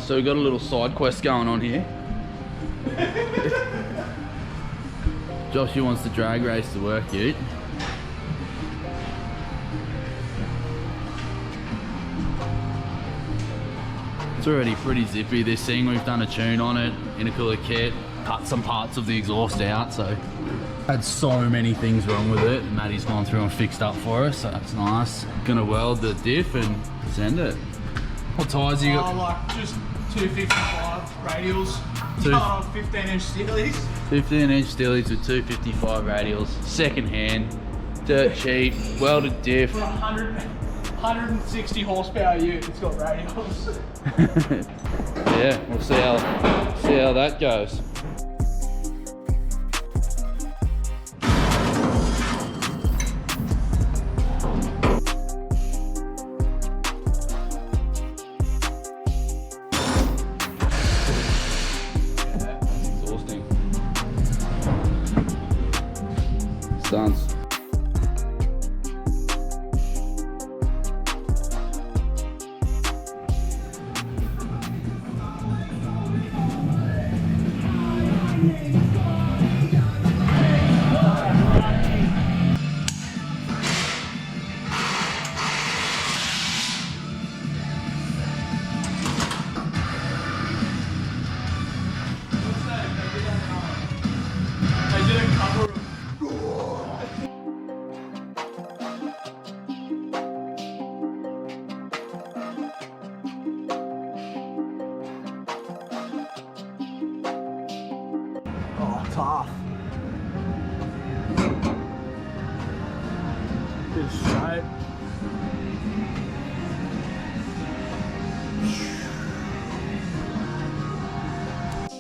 so we've got a little side quest going on here. Joshy wants to drag race to work, Ute. It's already pretty zippy, this thing. We've done a tune on it, intercooler kit, cut some parts of the exhaust out, so had so many things wrong with it. Maddie's gone through and fixed up for us, so that's nice. Gonna weld the diff and send it. What tyres you got? Like just 255 radials, 15-inch steelies. 15-inch steelies with 255 radials, second hand, dirt cheap, welded diff. For 160 horsepower ute, it's got radials. Yeah, we'll see how that goes. Stunts. They didn't cover it. Tough. Just straight.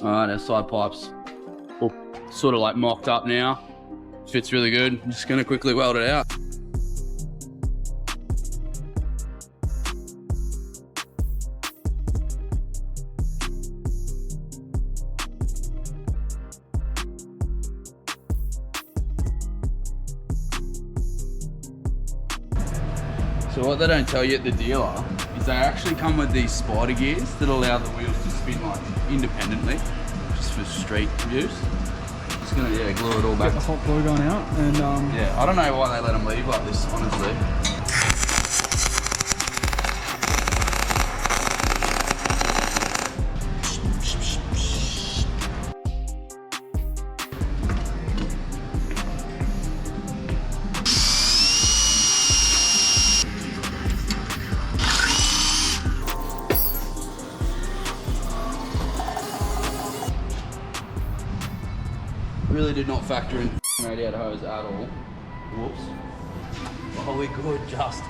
Alright, our side pipes all sort of like mocked up now. Fits really good. I'm just gonna quickly weld it out. So what they don't tell you at the dealer is they actually come with these spider gears that allow the wheels to spin like independently, just for street use. Just gonna glue it all back. Get the hot glue gun out and Yeah, I don't know why they let them leave like this, honestly. Really did not factor in radiator hose at all. Whoops. Oh, we good, just.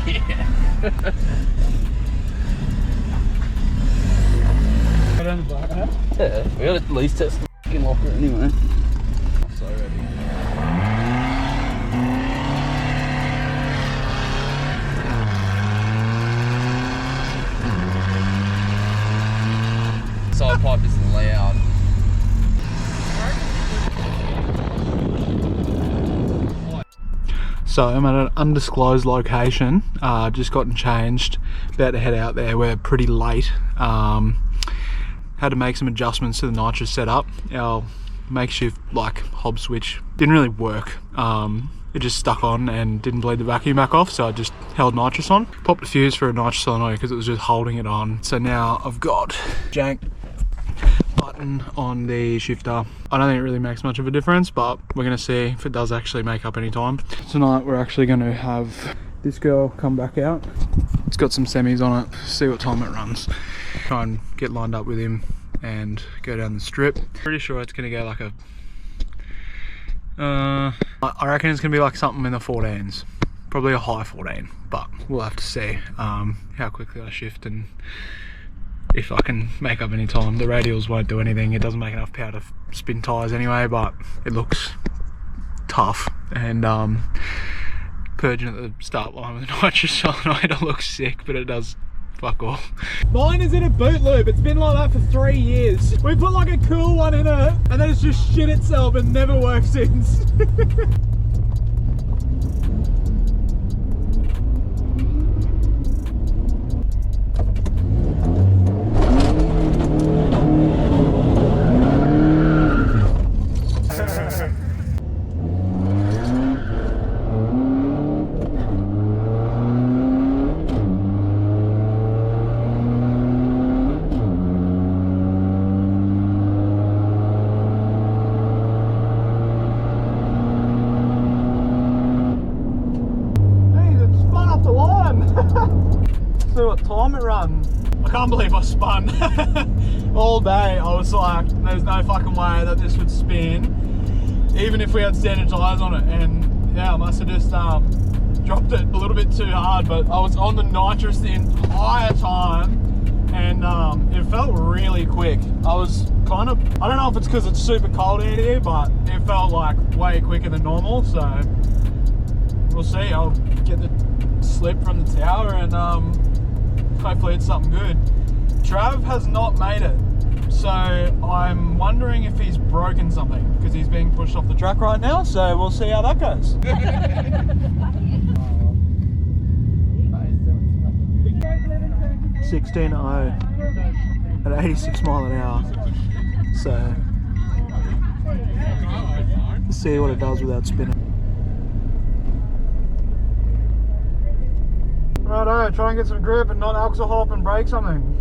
Yeah. Yeah, we gotta at least test the fucking locker anyway. So ready. Side pipe isn't loud. So I'm at an undisclosed location, just gotten changed, about to head out there. We're pretty late. Had to make some adjustments to the nitrous setup. Our makeshift like hob switch didn't really work. It just stuck on and didn't bleed the vacuum back off, so I just held nitrous on. Popped a fuse for a nitrous solenoid because it was just holding it on. So now I've got jank button on the shifter. I don't think it really makes much of a difference, but we're gonna see if it does actually make up any time. Tonight we're actually gonna have this girl come back out. It's got some semis on it, see what time it runs. Try and get lined up with him and go down the strip. Pretty sure it's gonna go like a I reckon it's gonna be like something in the 14s, probably a high 14, but we'll have to see how quickly I shift and if I can make up any time. The radials won't do anything, it doesn't make enough power to spin tyres anyway, but it looks tough and purging at the start line with a nitrous solenoid. It looks sick, but it does fuck all. Mine is in a boot loop. It's been like that for 3 years. We put like a cool one in it, and then it's just shit itself and never worked since. See what time it runs. I can't believe I spun. All day I was like, there's no fucking way that this would spin, even if we had standard tyres on it. And yeah, I must have just dropped it a little bit too hard, but I was on the nitrous the entire time, and it felt really quick. I was kind of, I don't know if it's because it's super cold in here, but it felt like way quicker than normal. So we'll see. I'll get the slip from the tower, and hopefully it's something good. Trav has not made it, so I'm wondering if he's broken something, because he's being pushed off the track right now, so we'll see how that goes. 16.0 at 86 mile an hour, so let's see what it does without spinning. Righto, try and get some grip and not axle hop and break something.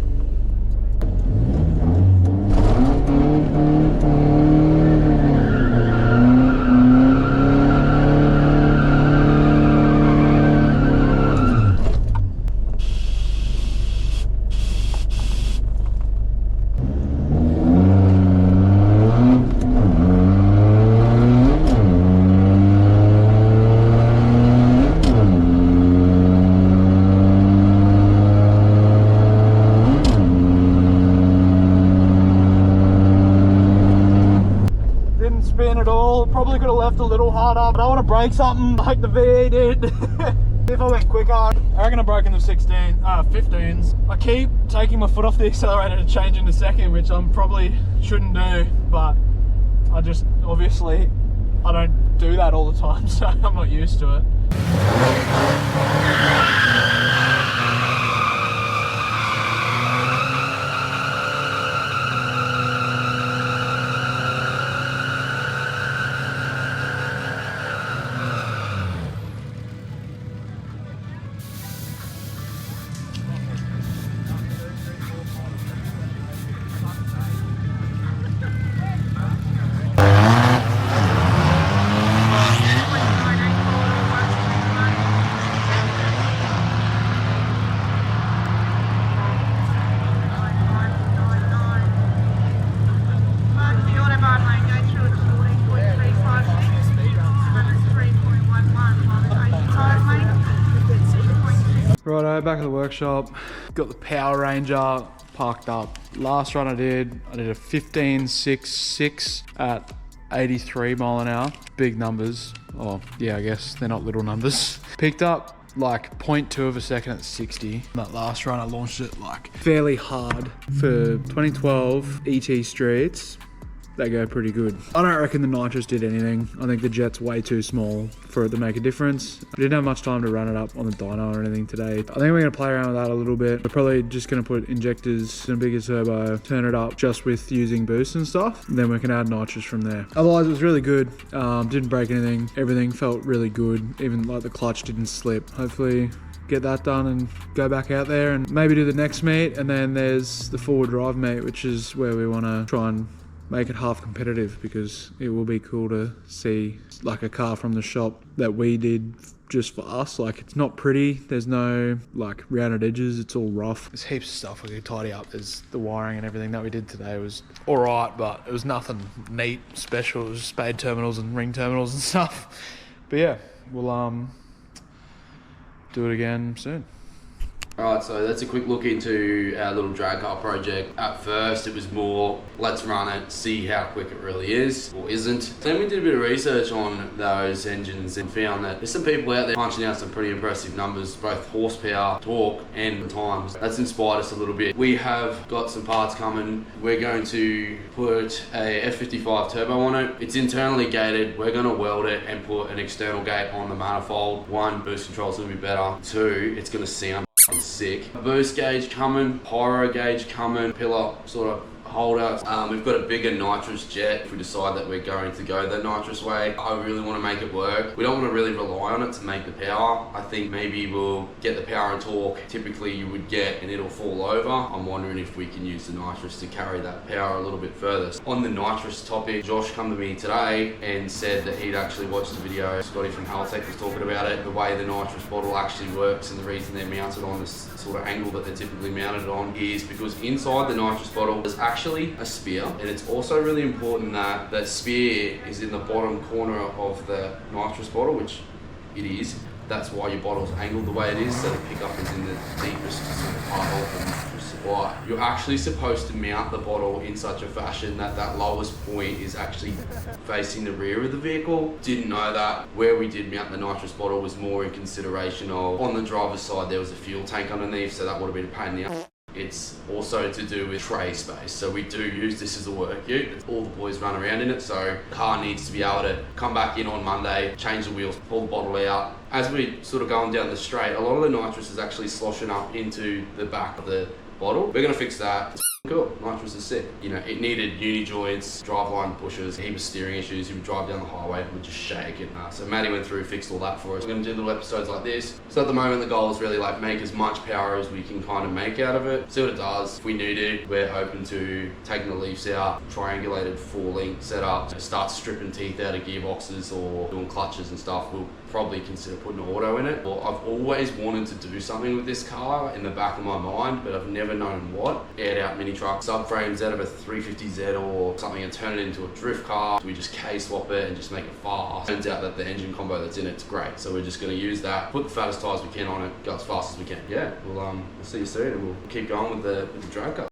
Probably could have left a little harder, but I want to break something like the VE did. If I went quicker, I reckon I broke in the 15s. I keep taking my foot off the accelerator to change into second, which I probably shouldn't do, but I just, obviously, I don't do that all the time, so I'm not used to it. Righto, back at the workshop. Got the Power Ranger parked up. Last run I did a 15.66 at 83 mile an hour. Big numbers. Oh yeah, I guess they're not little numbers. Picked up like 0.2 of a second at 60. That last run I launched it like fairly hard for 2012 ET streets. They go pretty good. I don't reckon the nitrous did anything. I think the jet's way too small for it to make a difference. I didn't have much time to run it up on the dyno or anything today. I think we're gonna play around with that a little bit. We're probably just gonna put injectors and a bigger turbo, turn it up just with using boost and stuff. And then we can add nitrous from there. Otherwise it was really good. Didn't break anything. Everything felt really good. Even like the clutch didn't slip. Hopefully get that done and go back out there and maybe do the next meet. And then there's the forward drive meet, which is where we wanna try and make it half competitive, because it will be cool to see like a car from the shop that we did just for us. Like, it's not pretty, there's no like rounded edges, it's all rough. There's heaps of stuff we could tidy up. There's the wiring and everything that we did today was all right, but it was nothing neat, special. It was spade terminals and ring terminals and stuff. But yeah, we'll do it again soon. Alright, so that's a quick look into our little drag car project. At first it was more, let's run it, see how quick it really is, or isn't. Then we did a bit of research on those engines and found that there's some people out there punching out some pretty impressive numbers, both horsepower, torque, and times. That's inspired us a little bit. We have got some parts coming. We're going to put a F55 turbo on it. It's internally gated. We're going to weld it and put an external gate on the manifold. One, boost control's going to be better. Two, it's going to sound sick. A boost gauge coming, pyro gauge coming, pillar sort of holder. We've got a bigger nitrous jet if we decide that we're going to go the nitrous way. I really want to make it work. We don't want to really rely on it to make the power. I think maybe we'll get the power and torque typically you would get and it'll fall over. I'm wondering if we can use the nitrous to carry that power a little bit further. On the nitrous topic, Josh come to me today and said that he'd actually watched the video. Scotty from Haltech was talking about it, the way the nitrous bottle actually works, and the reason they're mounted on this sort of angle that they're typically mounted on is because inside the nitrous bottle is actually a spear, and it's also really important that that spear is in the bottom corner of the nitrous bottle, which it is. That's why your bottle's angled the way it is, so the pickup is in the deepest sort of part of the nitrous supply. You're actually supposed to mount the bottle in such a fashion that that lowest point is actually facing the rear of the vehicle. Didn't know that. Where we did mount the nitrous bottle was more in consideration of, on the driver's side there was a fuel tank underneath, so that would have been a pain in the ass. It's also to do with tray space, so we do use this as a work ute. All the boys run around in it, so the car needs to be able to come back in on Monday, change the wheels, pull the bottle out. As we sort of going down the straight, a lot of the nitrous is actually sloshing up into the back of the bottle. We're gonna fix that. It's cool. Nitrous is sick. You know, it needed uni joints, driveline pushers, heap of steering issues. You would drive down the highway and would just shake it. So Maddie went through, fixed all that for us. We're gonna do little episodes like this. So at the moment, the goal is really like make as much power as we can kind of make out of it. See what it does. If we need it, we're open to taking the leaves out, triangulated 4-link setup, start stripping teeth out of gearboxes or doing clutches and stuff. We'll probably consider putting an auto in it. Well, I've always wanted to do something with this car in the back of my mind, but I've never known what. Aired out mini truck subframes out of a 350Z or something and turn it into a drift car. We just K-swap it and just make it fast. Turns out that the engine combo that's in it's great, so we're just going to use that, put the fattest tires we can on it, go as fast as we can. Yeah, we'll see you soon and we'll keep going with the drag car.